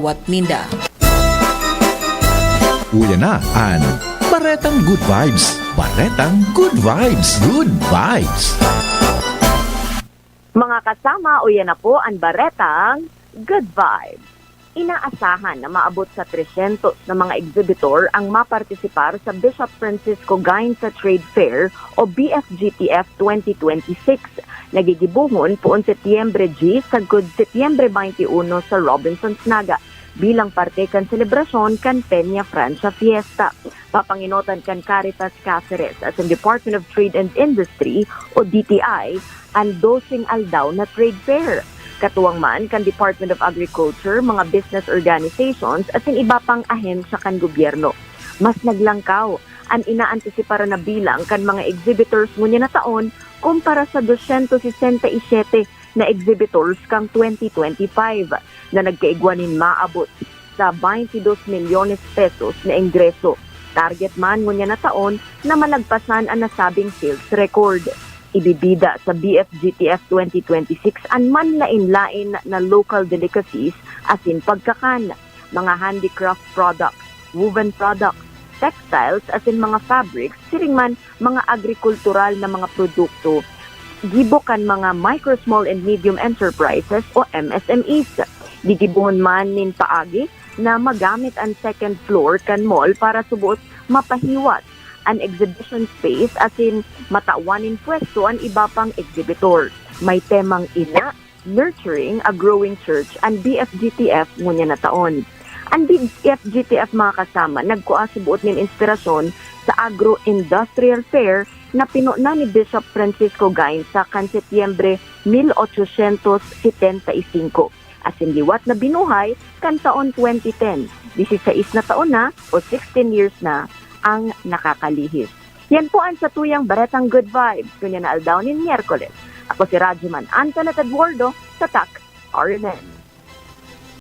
Watninda. Uya na an Baretang Good Vibes. Baretang Good Vibes. Good Vibes. Mga kasama, uyan na po ang Baretang Good Vibes. Inaasahan na maabot sa 300 na mga exhibitor ang mapartisipar sa Bishop Francisco Gainza Trade Fair o BFGTF 2026. Nagigibuhon poon Setyembre G sa Good Setyembre 21 sa Robinsons Naga bilang parte kan selebrasyon kan Peña Francia Fiesta. Papanginotan kan Caritas Cáceres as in Department of Trade and Industry o DTI ang dosing aldaw na trade fair. Katuwang man kan Department of Agriculture, mga business organizations at iba pang ahensya kan gobyerno. Mas naglangkaw ang inaantisipara na bilang kan mga exhibitors ngunya na taon kumpara sa 267 na exhibitors kang 2025 na nagkaigwanin maabot sa 22 milyones pesos na ingreso. Target man ngunya na taon na malagpasan ang nasabing sales record. Ibibida sa BFGTF 2026 ang manlain-lain na local delicacies asin pagkakan, mga handicraft products, woven products, textiles asin mga fabrics, siring man mga agrikultural na mga produkto, gibokan mga micro, small and medium enterprises o MSMEs. Digibuhon man nin paagi na magamit ang second floor kan mall para subuot mapahiwat an exhibition space asin matawanin pwesto ang iba pang exhibitors. May temang ina, nurturing a growing church ang BFGTF ngunya na taon. Ang BFGTF mga kasama nagkuha subuot nin inspirasyon sa agro-industrial fair na pinuna ni Bishop Francisco Gainza kan Setyembre 1875. Asin liwat na binuhay kan taon 2010. 16 na taon na o 16 years na ang nakakalihis. Yan po ang satuyang Baretang Good Vibes. Kunya na aldaw ni Miyerkules. Ako si Rajiman Antoinette Eduardo sa TAC RNN.